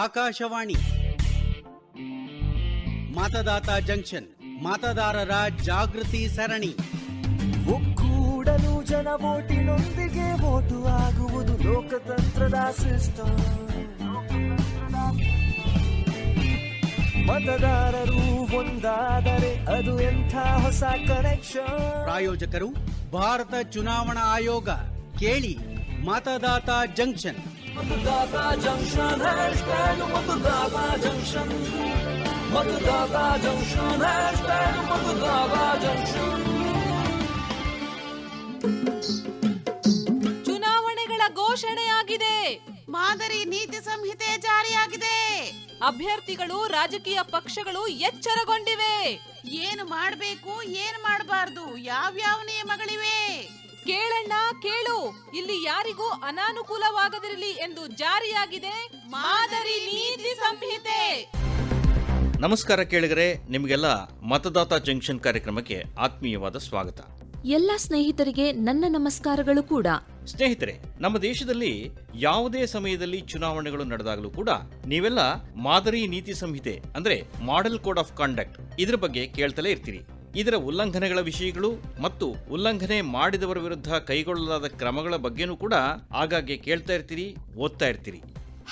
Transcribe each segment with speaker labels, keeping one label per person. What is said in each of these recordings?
Speaker 1: Akashvani ಮತದಾತ junction, ಮತದಾರರ ಜಾಗೃತಿ ಸರಣಿ.
Speaker 2: ಒಕ್ಕೂಡಲು ಜನ ವೋಟಿನೊಂದಿಗೆ ವೋಟು ಆಗುವುದು ಲೋಕತಂತ್ರದ ಸಿಸ್ಟಮ್. ಮತದಾರರು ಒಂದಾದರೆ ಅದು ಎಂಥ ಹೊಸ ಕನೆಕ್ಷನ್.
Speaker 1: ಪ್ರಾಯೋಜಕರು ಭಾರತ ಚುನಾವಣಾ ಆಯೋಗ. ಕೇಳಿ ಮತದಾತ ಜಂಕ್ಷನ್.
Speaker 2: ಮತದಾತ ಜಂಕ್ಷನ್ ಹ್ಯಾಶ್ಟ್ಯಾಗ್ ಮತದಾತ ಜಂಕ್ಷನ್. ಮತದಾತ ಜಂಕ್ಷನ್ ಹ್ಯಾಶ್ಟ್ಯಾಗ್ ಮತದಾತ ಜಂಕ್ಷನ್.
Speaker 3: ಚುನಾವಣೆಗಳ ಘೋಷಣೆಯಾಗಿದೆ.
Speaker 4: ಮಾದರಿ ನೀತಿ ಸಂಹಿತೆ ಜಾರಿಯಾಗಿದೆ.
Speaker 3: ಅಭ್ಯರ್ಥಿಗಳು, ರಾಜಕೀಯ ಪಕ್ಷಗಳು ಎಚ್ಚರಗೊಂಡಿವೆ.
Speaker 4: ಏನು ಮಾಡಬೇಕು, ಏನು ಮಾಡಬಾರದು, ಯಾವ್ಯಾವ ನಿಯಮಗಳಿವೆ
Speaker 3: ಕೇಳಣ್ಣ ಕೇಳು, ಇಲ್ಲಿ ಯಾರಿಗೂ ಅನಾನುಕೂಲವಾಗದಿರಲಿ ಎಂದು ಜಾರಿಯಾಗಿದೆ ಮಾದರಿ ನೀತಿ ಸಂಹಿತೆ.
Speaker 5: ನಮಸ್ಕಾರ ಕೇಳಿಗರೆ, ನಿಮಗೆಲ್ಲ ಮತದಾತ ಜಂಕ್ಷನ್ ಕಾರ್ಯಕ್ರಮಕ್ಕೆ ಆತ್ಮೀಯವಾದ ಸ್ವಾಗತ.
Speaker 6: ಎಲ್ಲ ಸ್ನೇಹಿತರಿಗೆ ನನ್ನ ನಮಸ್ಕಾರಗಳು ಕೂಡ.
Speaker 5: ಸ್ನೇಹಿತರೆ, ನಮ್ಮ ದೇಶದಲ್ಲಿ ಯಾವುದೇ ಸಮಯದಲ್ಲಿ ಚುನಾವಣೆಗಳು ನಡೆದಾಗಲೂ ಕೂಡ ನೀವೆಲ್ಲ ಮಾದರಿ ನೀತಿ ಸಂಹಿತೆ ಅಂದ್ರೆ ಮಾಡೆಲ್ ಕೋಡ್ ಆಫ್ ಕಾಂಡಕ್ಟ್ ಇದರ ಬಗ್ಗೆ ಕೇಳ್ತಲೇ ಇರ್ತೀರಿ. ಇದರ ಉಲ್ಲಂಘನೆಗಳ ವಿಷಯಗಳು ಮತ್ತು ಉಲ್ಲಂಘನೆ ಮಾಡಿದವರ ವಿರುದ್ಧ ಕೈಗೊಳ್ಳಲಾದ ಕ್ರಮಗಳ ಬಗ್ಗೆನೂ ಕೂಡ ಆಗಾಗ್ಗೆ ಕೇಳ್ತಾ ಇರ್ತೀರಿ, ಓದ್ತಾ ಇರ್ತೀರಿ.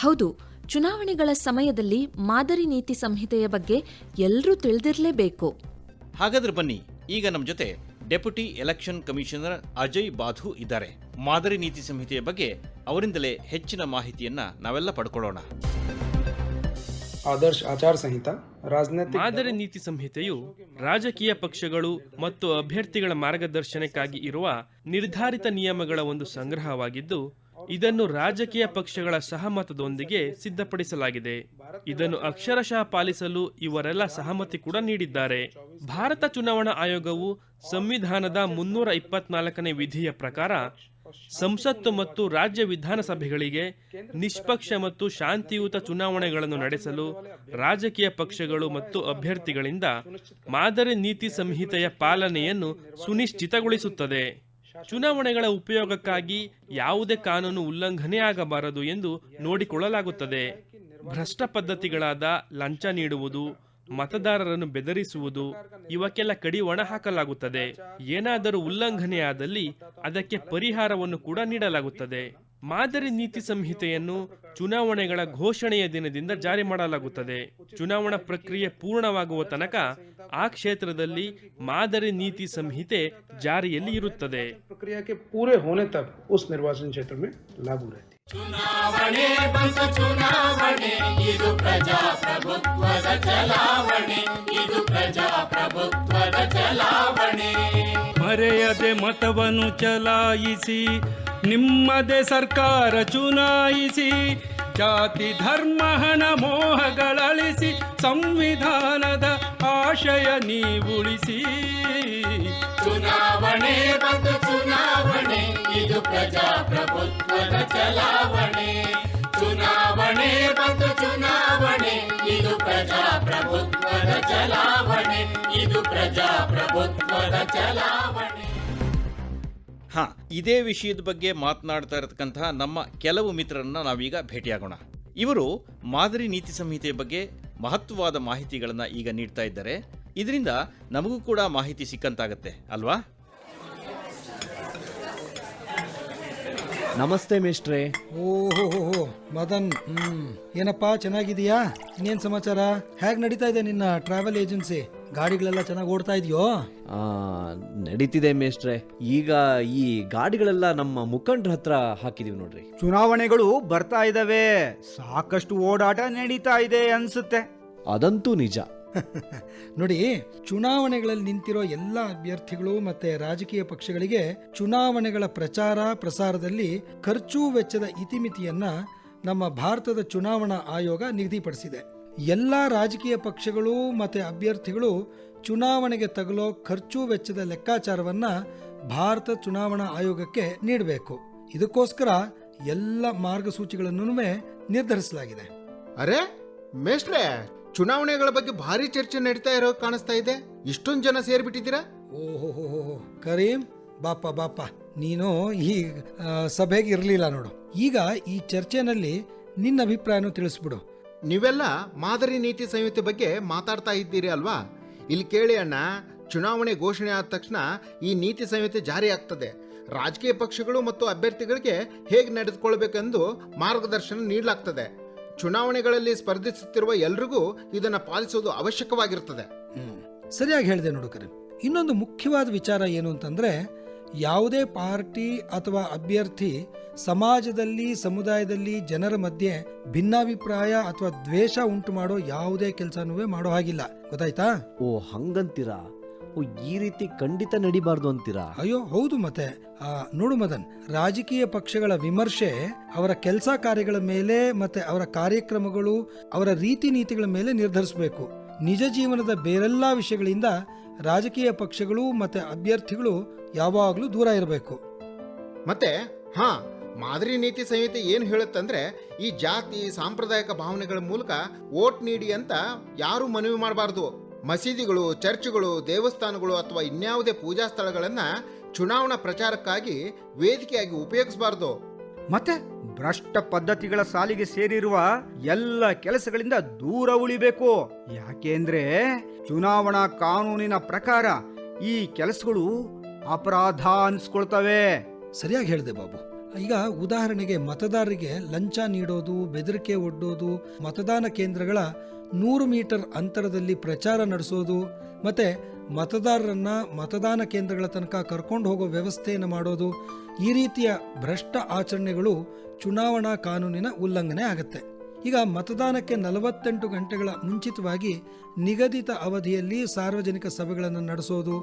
Speaker 6: ಹೌದು, ಚುನಾವಣೆಗಳ ಸಮಯದಲ್ಲಿ ಮಾದರಿ ನೀತಿ ಸಂಹಿತೆಯ ಬಗ್ಗೆ ಎಲ್ಲರೂ ತಿಳಿದಿರಲೇಬೇಕು.
Speaker 5: ಹಾಗಾದ್ರೆ ಬನ್ನಿ, ಈಗ ನಮ್ಮ ಜೊತೆ ಡೆಪ್ಯೂಟಿ ಎಲೆಕ್ಷನ್ ಕಮಿಷನರ್ ಅಜಯ್ ಬಾಧು ಇದ್ದಾರೆ. ಮಾದರಿ ನೀತಿ ಸಂಹಿತೆಯ ಬಗ್ಗೆ ಅವರಿಂದಲೇ ಹೆಚ್ಚಿನ ಮಾಹಿತಿಯನ್ನ ನಾವೆಲ್ಲ ಪಡ್ಕೊಳ್ಳೋಣ.
Speaker 7: ಆದರ್ಶ ಆಚಾರ ಸಂಹಿತಾ
Speaker 8: ಮಾದರಿ ನೀತಿ ಸಂಹಿತೆಯು ರಾಜಕೀಯ ಪಕ್ಷಗಳು ಮತ್ತು ಅಭ್ಯರ್ಥಿಗಳ ಮಾರ್ಗದರ್ಶನಕ್ಕಾಗಿ ಇರುವ ನಿರ್ಧಾರಿತ ನಿಯಮಗಳ ಒಂದು ಸಂಗ್ರಹವಾಗಿದ್ದು, ಇದನ್ನು ರಾಜಕೀಯ ಪಕ್ಷಗಳ ಸಹಮತದೊಂದಿಗೆ ಸಿದ್ಧಪಡಿಸಲಾಗಿದೆ. ಇದನ್ನು ಅಕ್ಷರಶಃ ಪಾಲಿಸಲು ಇವರೆಲ್ಲ ಸಹಮತಿ ಕೂಡ ನೀಡಿದ್ದಾರೆ. ಭಾರತ ಚುನಾವಣಾ ಆಯೋಗವು ಸಂವಿಧಾನದ 324ನೇ ವಿಧಿಯ ಪ್ರಕಾರ ಸಂಸತ್ತು ಮತ್ತು ರಾಜ್ಯ ವಿಧಾನಸಭೆಗಳಿಗೆ ನಿಷ್ಪಕ್ಷ ಮತ್ತು ಶಾಂತಿಯುತ ಚುನಾವಣೆಗಳನ್ನು ನಡೆಸಲು ರಾಜಕೀಯ ಪಕ್ಷಗಳು ಮತ್ತು ಅಭ್ಯರ್ಥಿಗಳಿಂದ ಮಾದರಿ ನೀತಿ ಸಂಹಿತೆಯ ಪಾಲನೆಯನ್ನು ಸುನಿಶ್ಚಿತಗೊಳಿಸುತ್ತದೆ. ಚುನಾವಣೆಗಳ ಉಪಯೋಗಕ್ಕಾಗಿ ಯಾವುದೇ ಕಾನೂನು ಉಲ್ಲಂಘನೆಯಾಗಬಾರದು ಎಂದು ನೋಡಿಕೊಳ್ಳಲಾಗುತ್ತದೆ. ಭ್ರಷ್ಟ ಪದ್ಧತಿಗಳಾದ ಲಂಚ ನೀಡುವುದು, ಮತದಾರರನ್ನು ಬೆದರಿಸುವುದು ಇವಕ್ಕೆಲ್ಲ ಕಡಿವಾಣ ಹಾಕಲಾಗುತ್ತದೆ. ಏನಾದರೂ ಉಲ್ಲಂಘನೆಯಾದಲ್ಲಿ ಅದಕ್ಕೆ ಪರಿಹಾರವನ್ನು ಕೂಡ ನೀಡಲಾಗುತ್ತದೆ. ಮಾದರಿ ನೀತಿ ಸಂಹಿತೆಯನ್ನು ಚುನಾವಣೆಗಳ ಘೋಷಣೆಯ ದಿನದಿಂದ ಜಾರಿ ಮಾಡಲಾಗುತ್ತದೆ. ಚುನಾವಣಾ ಪ್ರಕ್ರಿಯೆ ಪೂರ್ಣವಾಗುವ ತನಕ ಆ ಕ್ಷೇತ್ರದಲ್ಲಿ ಮಾದರಿ ನೀತಿ ಸಂಹಿತೆ ಜಾರಿಯಲ್ಲಿ ಇರುತ್ತದೆ.
Speaker 7: ಪ್ರಕ್ರಿಯೆ ಪೂರೆ ಹೋನೆ ತಕ್ ಉಸ್ ನಿರ್ವಾಚನ ಕ್ಷೇತ್ರ में लागू रहती.
Speaker 9: ಚುನಾವಣೆ ಬಂತು ಚುನಾವಣೆ, ಇದು ಪ್ರಜಾಪ್ರಭುತ್ವದ ಚಲಾವಣೆ, ಇದು ಪ್ರಜಾಪ್ರಭುತ್ವದ ಚಲಾವಣೆ.
Speaker 10: ಮರೆಯದೆ ಮತವನ್ನು ಚಲಾಯಿಸಿ, ನಿಮ್ಮದೇ ಸರ್ಕಾರ ಚುನಾಯಿಸಿ, ಜಾತಿ ಧರ್ಮ ಹಣ ಮೋಹಗಳಳಿಸಿ, ಸಂವಿಧಾನದ ಆಶಯ ನೀವುಳಿಸಿ.
Speaker 9: ಚುನಾವಣೆ ಬಂತು ಚುನಾವಣೆ, ಇದು ಪ್ರಜಾಪ್ರಭುತ್ವದ ಚಲಾವಣೆ. ಚುನಾವಣೆ ಬಂತು ಚುನಾವಣೆ, ಇದು ಪ್ರಜಾಪ್ರಭುತ್ವದ ಚಲಾವಣೆ, ಇದು ಪ್ರಜಾಪ್ರಭುತ್ವದ ಚಲಾವಣೆ.
Speaker 5: ಇದೇ ವಿಷಯದ ಬಗ್ಗೆ ಮಾತನಾಡ್ತಾ ಇರತಕ್ಕಂತಹ ನಮ್ಮ ಕೆಲವು ಮಿತ್ರರನ್ನ ನಾವೀಗ ಭೇಟಿಯಾಗೋಣ. ಇವರು ಮಾದರಿ ನೀತಿ ಸಂಹಿತೆಯ ಬಗ್ಗೆ ಮಹತ್ವವಾದ ಮಾಹಿತಿಗಳನ್ನ ಈಗ ನೀಡ್ತಾ ಇದ್ದಾರೆ. ಇದರಿಂದ ನಮಗೂ ಕೂಡ ಮಾಹಿತಿ ಸಿಕ್ಕಂತಾಗತ್ತೆ ಅಲ್ವಾ?
Speaker 11: ನಮಸ್ತೆ ಮೇಷ್ಟ್ರೆ.
Speaker 12: ಓಹೋ ಮದನ್, ಏನಪ್ಪಾ ಚೆನ್ನಾಗಿದೀಯಾ? ಇನ್ನೇನ್ ಸಮಾಚಾರ? ಹೇಗ್ ನಡೀತಾ ಇದೆ ನಿನ್ನ ಟ್ರಾವೆಲ್ ಏಜೆನ್ಸಿ? ಗಾಡಿಗಳೆಲ್ಲ ಚೆನ್ನಾಗಿ ಓಡ್ತಾ ಇದೆಯೋ?
Speaker 11: ನಡೀತಿದೆ ಮೇಷ್ಟ್ರೆ. ಈಗ ಈ ಗಾಡಿಗಳೆಲ್ಲ ನಮ್ಮ ಮುಖಂಡ್ರ ಹತ್ರ ಹಾಕಿದೀವಿ ನೋಡ್ರಿ.
Speaker 13: ಚುನಾವಣೆಗಳು ಬರ್ತಾ ಇದಾವೆ, ಸಾಕಷ್ಟು ಓಡಾಟ ನಡೀತಾ ಇದೆ ಅನ್ಸುತ್ತೆ.
Speaker 11: ಅದಂತೂ ನಿಜ.
Speaker 12: ನೋಡಿ, ಚುನಾವಣೆಗಳಲ್ಲಿ ನಿಂತಿರೋ ಎಲ್ಲ ಅಭ್ಯರ್ಥಿಗಳು ಮತ್ತೆ ರಾಜಕೀಯ ಪಕ್ಷಗಳಿಗೆ ಚುನಾವಣೆಗಳ ಪ್ರಚಾರ ಪ್ರಸಾರದಲ್ಲಿ ಖರ್ಚು ವೆಚ್ಚದ ಇತಿಮಿತಿಯನ್ನ ನಮ್ಮ ಭಾರತದ ಚುನಾವಣಾ ಆಯೋಗ ನಿಗದಿಪಡಿಸಿದೆ. ಎಲ್ಲ ರಾಜಕೀಯ ಪಕ್ಷಗಳು ಮತ್ತೆ ಅಭ್ಯರ್ಥಿಗಳು ಚುನಾವಣೆಗೆ ತಗಲೋ ಖರ್ಚು ವೆಚ್ಚದ ಲೆಕ್ಕಾಚಾರವನ್ನ ಭಾರತ ಚುನಾವಣಾ ಆಯೋಗಕ್ಕೆ ನೀಡಬೇಕು. ಇದಕ್ಕೋಸ್ಕರ ಎಲ್ಲ ಮಾರ್ಗಸೂಚಿಗಳನ್ನು ನಿರ್ಧರಿಸಲಾಗಿದೆ.
Speaker 14: ಅರೆ ಮೇಷ್ಟ್ರೆ, ಚುನಾವಣೆಗಳ ಬಗ್ಗೆ ಭಾರಿ ಚರ್ಚೆ ನಡೀತಾ ಇರೋ ಕಾಣಿಸ್ತಾ ಇದೆ. ಇಷ್ಟೊಂದು ಜನ ಸೇರ್ಬಿಟ್ಟಿದ್ದೀರಾ?
Speaker 12: ಓಹೋ ಕರೀಂ, ಬಾಪ ನೀನು ಈ ಸಭೆಗೆ ಇರಲಿಲ್ಲ ನೋಡು. ಈಗ ಈ ಚರ್ಚೆನಲ್ಲಿ ನಿನ್ನ ಅಭಿಪ್ರಾಯನೂ ತಿಳಿಸ್ಬಿಡು.
Speaker 14: ನೀವೆಲ್ಲ ಮಾದರಿ ನೀತಿ ಸಂಹಿತೆ ಬಗ್ಗೆ ಮಾತಾಡ್ತಾ ಇದ್ದೀರಿ ಅಲ್ವಾ? ಇಲ್ಲಿ ಕೇಳಿ ಅಣ್ಣ, ಚುನಾವಣೆ ಘೋಷಣೆ ಆದ ತಕ್ಷಣ ಈ ನೀತಿ ಸಂಹಿತೆ ಜಾರಿ ಆಗ್ತದೆ. ರಾಜಕೀಯ ಪಕ್ಷಗಳು ಮತ್ತು ಅಭ್ಯರ್ಥಿಗಳಿಗೆ ಹೇಗೆ ನಡೆದುಕೊಳ್ಬೇಕೆಂದು ಮಾರ್ಗದರ್ಶನ ನೀಡಲಾಗ್ತದೆ. ಚುನಾವಣೆಗಳಲ್ಲಿ ಸ್ಪರ್ಧಿಸುತ್ತಿರುವ ಎಲ್ರಿಗೂ ಇದನ್ನು ಪಾಲಿಸುವುದು ಅವಶ್ಯಕವಾಗಿರ್ತದೆ.
Speaker 12: ಸರಿಯಾಗಿ ಹೇಳಿದೆ ನೋಡು ಕರೆ. ಇನ್ನೊಂದು ಮುಖ್ಯವಾದ ವಿಚಾರ ಏನು ಅಂತಂದ್ರೆ, ಯಾವುದೇ ಪಾರ್ಟಿ ಅಥವಾ ಅಭ್ಯರ್ಥಿ ಸಮಾಜದಲ್ಲಿ, ಸಮುದಾಯದಲ್ಲಿ ಜನರ ಮಧ್ಯೆ ಭಿನ್ನಾಭಿಪ್ರಾಯ ಅಥವಾ ದ್ವೇಷ ಉಂಟು ಮಾಡೋ ಯಾವುದೇ ಕೆಲಸನೂ ಮಾಡೋ ಹಾಗಿಲ್ಲ. ಗೊತ್ತಾಯ್ತಾ?
Speaker 11: ಓ ಹಂಗಂತೀರಾ? ಓ ಈ ರೀತಿ ಖಂಡಿತ ನಡಿಬಾರ್ದು ಅಂತೀರಾ?
Speaker 12: ಅಯ್ಯೋ ಹೌದು. ಮತ್ತೆ ನೋಡು ಮದನ್, ರಾಜಕೀಯ ಪಕ್ಷಗಳ ವಿಮರ್ಶೆ ಅವರ ಕೆಲಸ ಕಾರ್ಯಗಳ ಮೇಲೆ ಮತ್ತೆ ಅವರ ಕಾರ್ಯಕ್ರಮಗಳು, ಅವರ ರೀತಿ ನೀತಿಗಳ ಮೇಲೆ ನಿರ್ಧರಿಸಬೇಕು. ನಿಜ ಜೀವನದ ಬೇರೆಲ್ಲಾ ವಿಷಯಗಳಿಂದ ರಾಜಕೀಯ ಪಕ್ಷಗಳು ಮತ್ತೆ ಅಭ್ಯರ್ಥಿಗಳು ಯಾವಾಗಲೂ ದೂರ ಇರಬೇಕು.
Speaker 14: ಮತ್ತೆ ಮಾದರಿ ನೀತಿ ಸಂಹಿತೆ ಏನು ಹೇಳುತ್ತಂದ್ರೆ, ಈ ಜಾತಿ ಸಾಂಪ್ರದಾಯಿಕ ಭಾವನೆಗಳ ಮೂಲಕ ವೋಟ್ ನೀಡಿ ಅಂತ ಯಾರು ಮನವಿ ಮಾಡಬಾರ್ದು. ಮಸೀದಿಗಳು, ಚರ್ಚ್ಗಳು, ದೇವಸ್ಥಾನಗಳು ಅಥವಾ ಇನ್ಯಾವುದೇ ಪೂಜಾ ಸ್ಥಳಗಳನ್ನ ಚುನಾವಣಾ ಪ್ರಚಾರಕ್ಕಾಗಿ ವೇದಿಕೆಯಾಗಿ ಉಪಯೋಗಿಸಬಾರ್ದು.
Speaker 13: ಮತ್ತೆ ಭ್ರಷ್ಟ ಪದ್ಧತಿಗಳ ಸಾಲಿಗೆ ಸೇರಿರುವ ಎಲ್ಲ ಕೆಲಸಗಳಿಂದ ದೂರ ಉಳಿಬೇಕು. ಯಾಕೆಂದ್ರೆ ಚುನಾವಣಾ ಕಾನೂನಿನ ಪ್ರಕಾರ ಈ ಕೆಲಸಗಳು ಅಪರಾಧ ಅನ್ಸ್ಕೊಳ್ತವೆ.
Speaker 12: ಸರಿಯಾಗಿ ಹೇಳಿದೆ ಬಾಬು. ಈಗ ಉದಾಹರಣೆಗೆ ಮತದಾರರಿಗೆ ಲಂಚ ನೀಡೋದು, ಬೆದರಿಕೆ ಒಡ್ಡೋದು, ಮತದಾನ ಕೇಂದ್ರಗಳ 100 ಮೀಟರ್ ಅಂತರದಲ್ಲಿ ಪ್ರಚಾರ ನಡೆಸೋದು, ಮತ್ತೆ ಮತದಾರರನ್ನ ಮತದಾನ ಕೇಂದ್ರಗಳ ತನಕ ಕರ್ಕೊಂಡು ಹೋಗೋ ವ್ಯವಸ್ಥೆಯನ್ನು ಮಾಡೋದು, ಈ ರೀತಿಯ ಭ್ರಷ್ಟ ಆಚರಣೆಗಳು ಚುನಾವಣಾ ಕಾನೂನಿನ ಉಲ್ಲಂಘನೆ ಆಗುತ್ತೆ. ಈಗ ಮತದಾನಕ್ಕೆ 48 ಗಂಟೆಗಳ ಮುಂಚಿತವಾಗಿ ನಿಗದಿತ ಅವಧಿಯಲ್ಲಿ ಸಾರ್ವಜನಿಕ ಸಭೆಗಳನ್ನು ನಡೆಸೋದು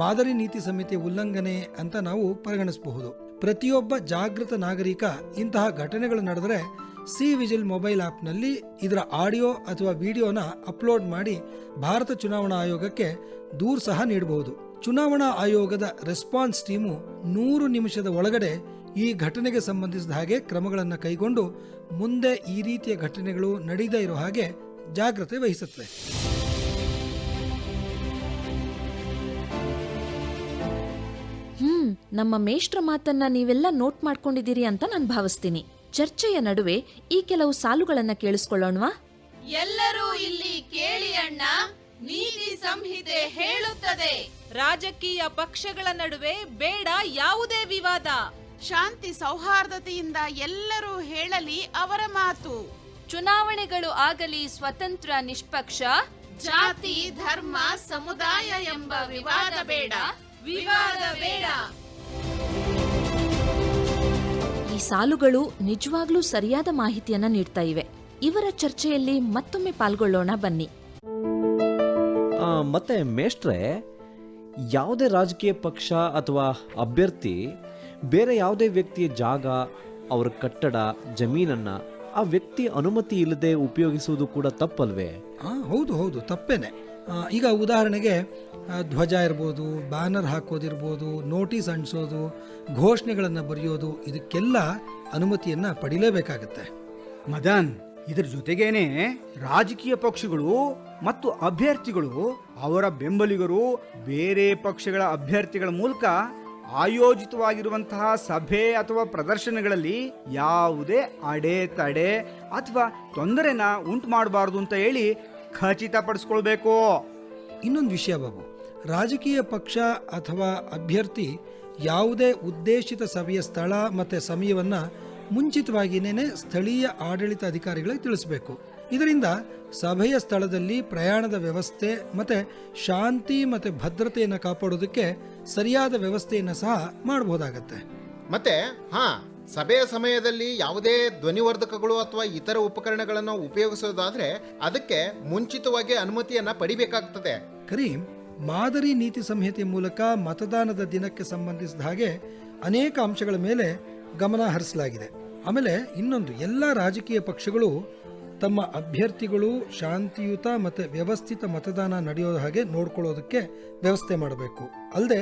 Speaker 12: ಮಾದರಿ ನೀತಿ ಸಂಹಿತೆ ಉಲ್ಲಂಘನೆ ಅಂತ ನಾವು ಪರಿಗಣಿಸಬಹುದು. ಪ್ರತಿಯೊಬ್ಬ ಜಾಗೃತ ನಾಗರಿಕ ಇಂತಹ ಘಟನೆಗಳು ನಡೆದರೆ ಸಿ ವಿಜಿಲ್ ಮೊಬೈಲ್ ಆಪ್ನಲ್ಲಿ ಇದರ ಆಡಿಯೋ ಅಥವಾ ವಿಡಿಯೋನ ಅಪ್ಲೋಡ್ ಮಾಡಿ ಭಾರತ ಚುನಾವಣಾ ಆಯೋಗಕ್ಕೆ ದೂರು ಸಹ ನೀಡಬಹುದು. ಚುನಾವಣಾ ಆಯೋಗದ ರೆಸ್ಪಾನ್ಸ್ ಟೀಮು 100 ನಿಮಿಷದ ಒಳಗಡೆ ಈ ಘಟನೆಗೆ ಸಂಬಂಧಿಸಿದ ಹಾಗೆ ಕ್ರಮಗಳನ್ನು ಕೈಗೊಂಡು ಮುಂದೆ ಈ ರೀತಿಯ ಘಟನೆಗಳು ನಡೆಯದೇ ಇರೋ ಹಾಗೆ ಜಾಗ್ರತೆ ವಹಿಸುತ್ತದೆ.
Speaker 6: ನಮ್ಮ ಮೇಷ್ಟ್ರ ಮಾತನ್ನ ನೀವೆಲ್ಲ ನೋಟ್ ಮಾಡ್ಕೊಂಡಿದ್ದೀರಿ ಅಂತ ನಾನು ಭಾವಿಸ್ತೀನಿ. ಚರ್ಚೆಯ ನಡುವೆ ಈ ಕೆಲವು ಸಾಲುಗಳನ್ನ ಕೇಳಿಸ್ಕೊಳ್ಳೋಣವಾ?
Speaker 3: ಎಲ್ಲರೂ ಇಲ್ಲಿ ಕೇಳಿ ಅಣ್ಣ, ನೀತಿ ಸಂಹಿತೆ ಹೇಳುತ್ತದೆ, ರಾಜಕೀಯ ಪಕ್ಷಗಳ ನಡುವೆ ಬೇಡ ಯಾವುದೇ ವಿವಾದ.
Speaker 4: ಶಾಂತಿ ಸೌಹಾರ್ದತೆಯಿಂದ ಎಲ್ಲರೂ ಹೇಳಲಿ ಅವರ ಮಾತು.
Speaker 6: ಚುನಾವಣೆಗಳು ಆಗಲಿ ಸ್ವತಂತ್ರ, ನಿಷ್ಪಕ್ಷ,
Speaker 4: ಜಾತಿ, ಧರ್ಮ, ಸಮುದಾಯ ಎಂಬ ವಿವಾದ ಬೇಡ, ವಿವಾದ ಬೇಡ.
Speaker 6: ಈ ಸಾಲುಗಳು ನಿಜವಾಗ್ಲೂ ಸರಿಯಾದ ಮಾಹಿತಿಯನ್ನ ನೀಡ್ತಾ ಇವೆ. ಇವರ ಚರ್ಚೆಯಲ್ಲಿ ಮತ್ತೊಮ್ಮೆ ಪಾಲ್ಗೊಳ್ಳೋಣ ಬನ್ನಿ.
Speaker 11: ಮತ್ತೆ ಮೇಷ್ಟ್ರೆ, ಯಾವುದೇ ರಾಜಕೀಯ ಪಕ್ಷ ಅಥವಾ ಅಭ್ಯರ್ಥಿ ಬೇರೆ ಯಾವುದೇ ವ್ಯಕ್ತಿಯ ಜಾಗ, ಅವರ ಕಟ್ಟಡ, ಜಮೀನನ್ನ ಆ ವ್ಯಕ್ತಿ ಅನುಮತಿ ಇಲ್ಲದೆ ಉಪಯೋಗಿಸುವುದು ಕೂಡ ತಪ್ಪಲ್ವೇ?
Speaker 12: ಹೌದು ಹೌದು, ತಪ್ಪೇನೆ. ಈಗ ಉದಾಹರಣೆಗೆ ಧ್ವಜ ಇರ್ಬೋದು, ಬ್ಯಾನರ್ ಹಾಕೋದಿರ್ಬೋದು, ನೋಟಿಸ್ ಅಂಟಿಸೋದು, ಘೋಷಣೆಗಳನ್ನು ಬರೆಯೋದು, ಇದಕ್ಕೆಲ್ಲ ಅನುಮತಿಯನ್ನ ಪಡಿಲೇಬೇಕಾಗತ್ತೆ.
Speaker 13: ಮದನ್, ಇದ್ರ ಜೊತೆಗೇನೆ ರಾಜಕೀಯ ಪಕ್ಷಗಳು ಮತ್ತು ಅಭ್ಯರ್ಥಿಗಳು ಅವರ ಬೆಂಬಲಿಗರು ಬೇರೆ ಪಕ್ಷಗಳ ಅಭ್ಯರ್ಥಿಗಳ ಮೂಲಕ ಆಯೋಜಿತವಾಗಿರುವಂತಹ ಸಭೆ ಅಥವಾ ಪ್ರದರ್ಶನಗಳಲ್ಲಿ ಯಾವುದೇ ಅಡೆತಡೆ ಅಥವಾ ತೊಂದರೆನ ಉಂಟು ಮಾಡಬಾರದು ಅಂತ ಹೇಳಿ ಖಚಿತಪಡಿಸ್ಕೊಳ್ಬೇಕು.
Speaker 12: ಇನ್ನೊಂದು ವಿಷಯ ಬಾಬು, ರಾಜಕೀಯ ಪಕ್ಷ ಅಥವಾ ಅಭ್ಯರ್ಥಿ ಯಾವುದೇ ಉದ್ದೇಶಿತ ಸಭೆಯ ಸ್ಥಳ ಮತ್ತು ಸಮಯವನ್ನ ಮುಂಚಿತವಾಗಿಯೇ ಸ್ಥಳೀಯ ಆಡಳಿತ ಅಧಿಕಾರಿಗಳಿಗೆ ತಿಳಿಸಬೇಕು. ಇದರಿಂದ ಸಭೆಯ ಸ್ಥಳದಲ್ಲಿ ಪ್ರಯಾಣದ ವ್ಯವಸ್ಥೆ ಮತ್ತೆ ಶಾಂತಿ ಮತ್ತೆ ಭದ್ರತೆಯನ್ನು ಕಾಪಾಡೋದಕ್ಕೆ ಸರಿಯಾದ ವ್ಯವಸ್ಥೆಯನ್ನು ಸಹ ಮಾಡಬಹುದಾಗತ್ತೆ.
Speaker 14: ಮತ್ತೆ ಸಭೆಯ ಸಮಯದಲ್ಲಿ ಯಾವುದೇ ಧ್ವನಿವರ್ಧಕಗಳು ಅಥವಾ ಇತರ ಉಪಕರಣಗಳನ್ನು ಉಪಯೋಗಿಸೋದಾದ್ರೆ ಅದಕ್ಕೆ ಮುಂಚಿತವಾಗಿ ಅನುಮತಿಯನ್ನ ಪಡಿಬೇಕಾಗ್ತದೆ.
Speaker 12: ಕರೀಂ, ಮಾದರಿ ನೀತಿ ಸಂಹಿತೆ ಮೂಲಕ ಮತದಾನದ ದಿನಕ್ಕೆ ಸಂಬಂಧಿಸಿದ ಹಾಗೆ ಅನೇಕ ಅಂಶಗಳ ಮೇಲೆ ಗಮನ ಹರಿಸಲಾಗಿದೆ. ಆಮೇಲೆ ಇನ್ನೊಂದು, ಎಲ್ಲ ರಾಜಕೀಯ ಪಕ್ಷಗಳು ತಮ್ಮ ಅಭ್ಯರ್ಥಿಗಳು ಶಾಂತಿಯುತ ಮತ್ತು ವ್ಯವಸ್ಥಿತ ಮತದಾನ ನಡೆಯೋ ಹಾಗೆ ನೋಡ್ಕೊಳ್ಳೋದಕ್ಕೆ ವ್ಯವಸ್ಥೆ ಮಾಡಬೇಕು. ಅಲ್ಲದೆ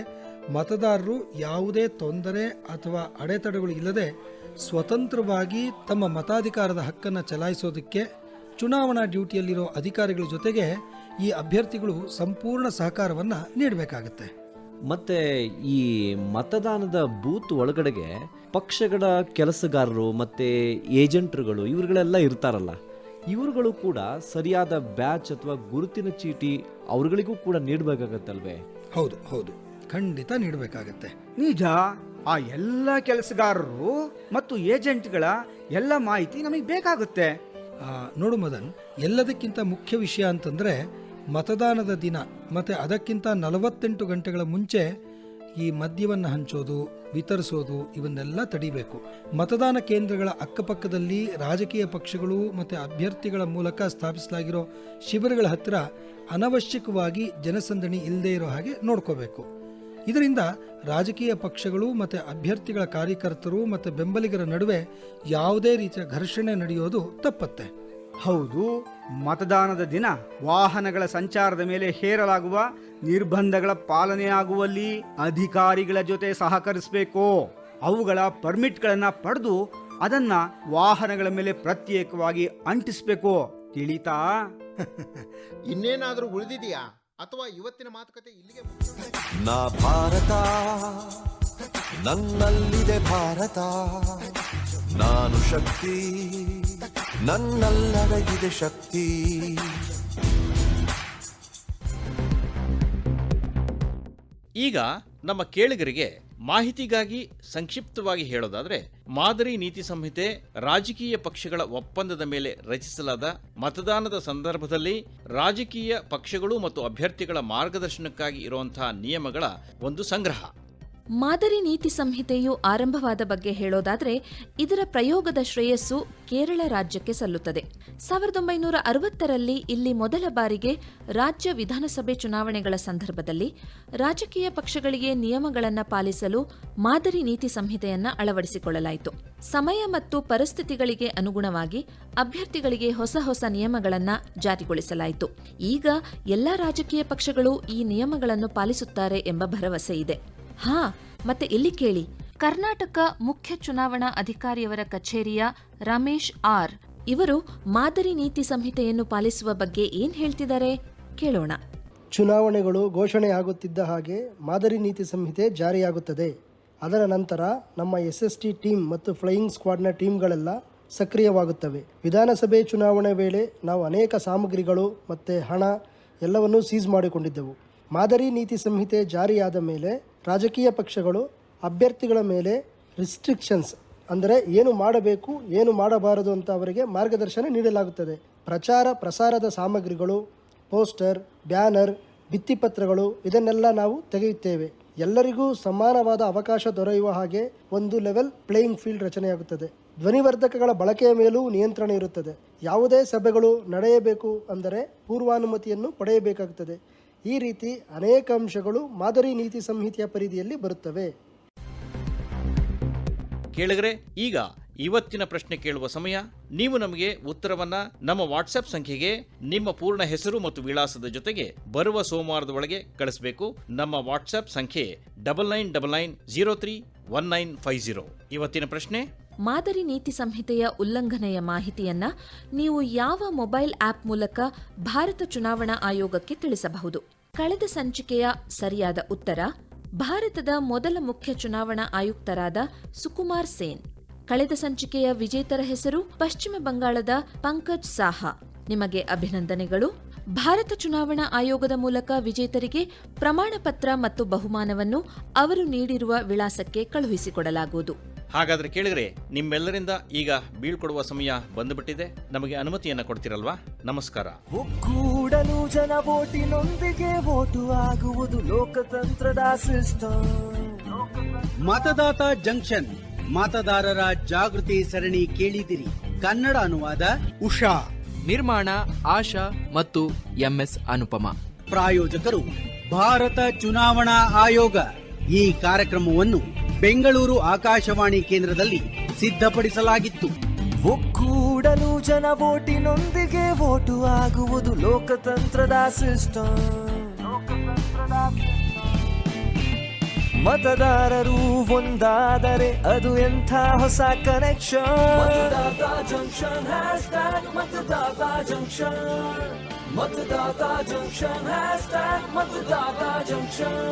Speaker 12: ಮತದಾರರು ಯಾವುದೇ ತೊಂದರೆ ಅಥವಾ ಅಡೆತಡೆಗಳು ಇಲ್ಲದೆ ಸ್ವತಂತ್ರವಾಗಿ ತಮ್ಮ ಮತಾಧಿಕಾರದ ಹಕ್ಕನ್ನು ಚಲಾಯಿಸೋದಕ್ಕೆ ಚುನಾವಣಾ ಡ್ಯೂಟಿಯಲ್ಲಿರೋ ಅಧಿಕಾರಿಗಳ ಜೊತೆಗೆ ಈ ಅಭ್ಯರ್ಥಿಗಳು ಸಂಪೂರ್ಣ ಸಹಕಾರವನ್ನು ನೀಡಬೇಕಾಗತ್ತೆ.
Speaker 11: ಮತ್ತೆ ಈ ಮತದಾನದ ಬೂತ್ ಒಳಗಡೆಗೆ ಪಕ್ಷಗಳ ಕೆಲಸಗಾರರು ಮತ್ತೆ ಏಜೆಂಟ್ರುಗಳು ಇವರುಗಳೆಲ್ಲ ಇರ್ತಾರಲ್ಲ, ಇವರುಗಳು ಕೂಡ ಸರಿಯಾದ ಬ್ಯಾಚ್ ಅಥವಾ ಗುರುತಿನ ಚೀಟಿ ಅವ್ರಗಳಿಗೂ ಕೂಡ ನೀಡಬೇಕಾಗತ್ತಲ್ವೇ?
Speaker 12: ಹೌದು ಹೌದು, ಖಂಡಿತ ನೀಡಬೇಕಾಗತ್ತೆ.
Speaker 13: ನಿಜ. ಆ ಎಲ್ಲ ಕೆಲಸಗಾರರು ಮತ್ತು ಏಜೆಂಟ್ಗಳ ಎಲ್ಲ ಮಾಹಿತಿ ನಮಗೆ ಬೇಕಾಗುತ್ತೆ.
Speaker 12: ನೋಡು ಮದನ್, ಎಲ್ಲದಕ್ಕಿಂತ ಮುಖ್ಯ ವಿಷಯ ಅಂತಂದರೆ ಮತದಾನದ ದಿನ ಮತ್ತು ಅದಕ್ಕಿಂತ 48 ಗಂಟೆಗಳ ಮುಂಚೆ ಈ ಮದ್ಯವನ್ನು ಹಂಚೋದು, ವಿತರಿಸೋದು ಇವನ್ನೆಲ್ಲ ತಡಿಬೇಕು. ಮತದಾನ ಕೇಂದ್ರಗಳ ಅಕ್ಕಪಕ್ಕದಲ್ಲಿ ರಾಜಕೀಯ ಪಕ್ಷಗಳು ಮತ್ತು ಅಭ್ಯರ್ಥಿಗಳ ಮೂಲಕ ಸ್ಥಾಪಿಸಲಾಗಿರೋ ಶಿಬಿರಗಳ ಹತ್ತಿರ ಅನವಶ್ಯಕವಾಗಿ ಜನಸಂದಣಿ ಇಲ್ಲದೇ ಇರೋ ಹಾಗೆ ನೋಡ್ಕೋಬೇಕು. ಇದರಿಂದ ರಾಜಕೀಯ ಪಕ್ಷಗಳು ಮತ್ತು ಅಭ್ಯರ್ಥಿಗಳ ಕಾರ್ಯಕರ್ತರು ಮತ್ತು ಬೆಂಬಲಿಗರ ನಡುವೆ ಯಾವುದೇ ರೀತಿಯ ಘರ್ಷಣೆ ನಡೆಯೋದು ತಪ್ಪತ್ತೆ.
Speaker 13: ಹೌದು, ಮತದಾನದ ದಿನ ವಾಹನಗಳ ಸಂಚಾರದ ಮೇಲೆ ಹೇರಲಾಗುವ ನಿರ್ಬಂಧಗಳ ಪಾಲನೆಯಾಗುವಲ್ಲಿ ಅಧಿಕಾರಿಗಳ ಜೊತೆ ಸಹಕರಿಸಬೇಕು. ಅವುಗಳ ಪರ್ಮಿಟ್ಗಳನ್ನು ಪಡೆದು ಅದನ್ನ ವಾಹನಗಳ ಮೇಲೆ ಪ್ರತ್ಯೇಕವಾಗಿ ಅಂಟಿಸಬೇಕು. ತಿಳಿತಾ?
Speaker 14: ಇನ್ನೇನಾದರೂ ಉಳಿದಿದೆಯಾ ಅಥವಾ ಇವತ್ತಿನ ಮಾತುಕತೆ ಇಲ್ಲಿಗೆ
Speaker 2: ನಾ ಭಾರತ, ನನ್ನಲ್ಲಿದೆ ಭಾರತ, ನಾನು ಶಕ್ತಿ, ನನ್ನಲ್ಲಡಗಿದೆ ಶಕ್ತಿ.
Speaker 5: ಈಗ ನಮ್ಮ ಕೇಳುಗರಿಗೆ ಮಾಹಿತಿಗಾಗಿ ಸಂಕ್ಷಿಪ್ತವಾಗಿ ಹೇಳೋದಾದ್ರೆ, ಮಾದರಿ ನೀತಿ ಸಂಹಿತೆ ರಾಜಕೀಯ ಪಕ್ಷಗಳ ಒಪ್ಪಂದದ ಮೇಲೆ ರಚಿಸಲಾದ ಮತದಾನದ ಸಂದರ್ಭದಲ್ಲಿ ರಾಜಕೀಯ ಪಕ್ಷಗಳು ಮತ್ತು ಅಭ್ಯರ್ಥಿಗಳ ಮಾರ್ಗದರ್ಶನಕ್ಕಾಗಿ ಇರುವಂತಹ ನಿಯಮಗಳ ಒಂದು ಸಂಗ್ರಹ.
Speaker 6: ಮಾದರಿ ನೀತಿ ಸಂಹಿತೆಯು ಆರಂಭವಾದ ಬಗ್ಗೆ ಹೇಳೋದಾದ್ರೆ, ಇದರ ಪ್ರಯೋಗದ ಶ್ರೇಯಸ್ಸು ಕೇರಳ ರಾಜ್ಯಕ್ಕೆ ಸಲ್ಲುತ್ತದೆ. 1960ರಲ್ಲಿ ಇಲ್ಲಿ ಮೊದಲ ಬಾರಿಗೆ ರಾಜ್ಯ ವಿಧಾನಸಭೆ ಚುನಾವಣೆಗಳ ಸಂದರ್ಭದಲ್ಲಿ ರಾಜಕೀಯ ಪಕ್ಷಗಳಿಗೆ ನಿಯಮಗಳನ್ನು ಪಾಲಿಸಲು ಮಾದರಿ ನೀತಿ ಸಂಹಿತೆಯನ್ನು ಅಳವಡಿಸಿಕೊಳ್ಳಲಾಯಿತು. ಸಮಯ ಮತ್ತು ಪರಿಸ್ಥಿತಿಗಳಿಗೆ ಅನುಗುಣವಾಗಿ ಅಭ್ಯರ್ಥಿಗಳಿಗೆ ಹೊಸ ಹೊಸ ನಿಯಮಗಳನ್ನು ಜಾರಿಗೊಳಿಸಲಾಯಿತು. ಈಗ ಎಲ್ಲಾ ರಾಜಕೀಯ ಪಕ್ಷಗಳು ಈ ನಿಯಮಗಳನ್ನು ಪಾಲಿಸುತ್ತಾರೆ ಎಂಬ ಭರವಸೆ ಇದೆ. ಮತ್ತೆ ಇಲ್ಲಿ ಕೇಳಿ, ಕರ್ನಾಟಕ ಮುಖ್ಯ ಚುನಾವಣಾ ಅಧಿಕಾರಿಯವರ ಕಚೇರಿಯ ರಮೇಶ್ ಆರ್ ಇವರು ಮಾದರಿ ನೀತಿ ಸಂಹಿತೆಯನ್ನು ಪಾಲಿಸುವ ಬಗ್ಗೆ ಏನ್ ಹೇಳ್ತಿದ್ದಾರೆ ಕೇಳೋಣ.
Speaker 15: ಚುನಾವಣೆಗಳು ಘೋಷಣೆಯಾಗುತ್ತಿದ್ದ ಹಾಗೆ ಮಾದರಿ ನೀತಿ ಸಂಹಿತೆ ಜಾರಿಯಾಗುತ್ತದೆ. ಅದರ ನಂತರ ನಮ್ಮ SST ಟೀಮ್ ಮತ್ತು ಫ್ಲೈಯಿಂಗ್ ಸ್ಕ್ವಾಡ್ನ ಟೀಮ್ಗಳೆಲ್ಲ ಸಕ್ರಿಯವಾಗುತ್ತವೆ. ವಿಧಾನಸಭೆ ಚುನಾವಣೆ ವೇಳೆ ನಾವು ಅನೇಕ ಸಾಮಗ್ರಿಗಳು ಮತ್ತು ಹಣ ಎಲ್ಲವನ್ನೂ ಸೀಸ್ ಮಾಡಿಕೊಂಡಿದ್ದೆವು. ಮಾದರಿ ನೀತಿ ಸಂಹಿತೆ ಜಾರಿಯಾದ ಮೇಲೆ ರಾಜಕೀಯ ಪಕ್ಷಗಳು ಅಭ್ಯರ್ಥಿಗಳ ಮೇಲೆ ರಿಸ್ಟ್ರಿಕ್ಷನ್ಸ್ ಅಂದರೆ ಏನು ಮಾಡಬೇಕು ಏನು ಮಾಡಬಾರದು ಅಂತ ಅವರಿಗೆ ಮಾರ್ಗದರ್ಶನ ನೀಡಲಾಗುತ್ತದೆ. ಪ್ರಸಾರದ ಸಾಮಗ್ರಿಗಳು, ಪೋಸ್ಟರ್, ಬ್ಯಾನರ್, ಭಿತ್ತಿಪತ್ರಗಳು ಇದನ್ನೆಲ್ಲ ನಾವು ತೆಗೆಯುತ್ತೇವೆ. ಎಲ್ಲರಿಗೂ ಸಮಾನವಾದ ಅವಕಾಶ ದೊರೆಯುವ ಹಾಗೆ ಒಂದು ಲೆವೆಲ್ ಪ್ಲೇಯಿಂಗ್ ಫೀಲ್ಡ್ ರಚನೆಯಾಗುತ್ತದೆ. ಧ್ವನಿವರ್ಧಕಗಳ ಬಳಕೆಯ ಮೇಲೂ ನಿಯಂತ್ರಣ ಇರುತ್ತದೆ. ಯಾವುದೇ ಸಭೆಗಳು ನಡೆಯಬೇಕು ಅಂದರೆ ಪೂರ್ವಾನುಮತಿಯನ್ನು ಪಡೆಯಬೇಕಾಗುತ್ತದೆ. ಈ ರೀತಿ ಅನೇಕ ಅಂಶಗಳು ಮಾದರಿ ನೀತಿ ಸಂಹಿತೆಯ ಪರಿಧಿಯಲ್ಲಿ ಬರುತ್ತವೆ.
Speaker 5: ಕೇಳಿದ್ರೆ, ಈಗ ಇವತ್ತಿನ ಪ್ರಶ್ನೆ ಕೇಳುವ ಸಮಯ. ನೀವು ನಮಗೆ ಉತ್ತರವನ್ನ ನಮ್ಮ ವಾಟ್ಸ್ಆಪ್ ಸಂಖ್ಯೆಗೆ ನಿಮ್ಮ ಪೂರ್ಣ ಹೆಸರು ಮತ್ತು ವಿಳಾಸದ ಜೊತೆಗೆ ಬರುವ ಸೋಮವಾರದ ಒಳಗೆ ಕಳಿಸಬೇಕು. ನಮ್ಮ ವಾಟ್ಸ್ಆಪ್ ಸಂಖ್ಯೆ 9999031950. ಇವತ್ತಿನ ಪ್ರಶ್ನೆ:
Speaker 6: ಮಾದರಿ ನೀತಿ ಸಂಹಿತೆಯ ಉಲ್ಲಂಘನೆಯ ಮಾಹಿತಿಯನ್ನ ನೀವು ಯಾವ ಮೊಬೈಲ್ ಆಪ್ ಮೂಲಕ ಭಾರತ ಚುನಾವಣಾ ಆಯೋಗಕ್ಕೆ ತಿಳಿಸಬಹುದು? ಕಳೆದ ಸಂಚಿಕೆಯ ಸರಿಯಾದ ಉತ್ತರ ಭಾರತದ ಮೊದಲ ಮುಖ್ಯ ಚುನಾವಣಾ ಆಯುಕ್ತರಾದ ಸುಕುಮಾರ್ ಸೇನ್. ಕಳೆದ ಸಂಚಿಕೆಯ ವಿಜೇತರ ಹೆಸರು ಪಶ್ಚಿಮ ಬಂಗಾಳದ ಪಂಕಜ್ ಸಾಹಾ. ನಿಮಗೆ ಅಭಿನಂದನೆಗಳು. ಭಾರತ ಚುನಾವಣಾ ಆಯೋಗದ ಮೂಲಕ ವಿಜೇತರಿಗೆ ಪ್ರಮಾಣ ಪತ್ರ ಮತ್ತು ಬಹುಮಾನವನ್ನು ಅವರು ನೀಡಿರುವ ವಿಳಾಸಕ್ಕೆ ಕಳುಹಿಸಿಕೊಡಲಾಗುವುದು.
Speaker 5: ಹಾಗಾದ್ರೆ ಕೇಳಿದ್ರೆ, ನಿಮ್ಮೆಲ್ಲರಿಂದ ಈಗ ಬೀಳ್ಕೊಡುವ ಸಮಯ ಬಂದುಬಿಟ್ಟಿದೆ. ನಮಗೆ ಅನುಮತಿಯನ್ನ ಕೊಡ್ತಿರಲ್ವಾ? ನಮಸ್ಕಾರ.
Speaker 2: ಒಕ್ಕೂಡಲು ಜನ ವೋಟಿನೊಂದಿಗೆ ವೋಟು ಆಗುವುದು ಲೋಕತಂತ್ರದ ಸಿಸ್ಟಮ್.
Speaker 1: ಮತದಾತ ಜಂಕ್ಷನ್ ಮತದಾರರ ಜಾಗೃತಿ ಸರಣಿ ಕೇಳಿದಿರಿ. ಕನ್ನಡ ಅನುವಾದ
Speaker 16: ಉಷಾ, ನಿರ್ಮಾಣ ಆಶಾ ಮತ್ತು MS ಅನುಪಮ.
Speaker 1: ಪ್ರಾಯೋಜಕರು ಭಾರತ ಚುನಾವಣಾ ಆಯೋಗ. ಈ ಕಾರ್ಯಕ್ರಮವನ್ನು ಬೆಂಗಳೂರು ಆಕಾಶವಾಣಿ ಕೇಂದ್ರದಲ್ಲಿ ಸಿದ್ಧಪಡಿಸಲಾಗಿತ್ತು.
Speaker 2: ಒಕ್ಕೂಡಲು ಜನ ವೋಟಿನೊಂದಿಗೆ ವೋಟು ಆಗುವುದು ಲೋಕತಂತ್ರದ ಸಿಸ್ಟಮ್. ಮತದಾರರು ಒಂದಾದರೆ ಅದು ಎಂಥ ಹೊಸ ಕನೆಕ್ಷನ್. ಮತದಾತ ಜಂಕ್ಷನ್ ಹ್ಯಾಶ್ಟ್ಯಾಗ್ ಮತದಾತ ಜಂಕ್ಷನ್. ಮತದಾತ ಜಂಕ್ಷನ್ ಹ್ಯಾಶ್ಟ್ಯಾಗ್ ಮತದಾತ ಜಂಕ್ಷನ್.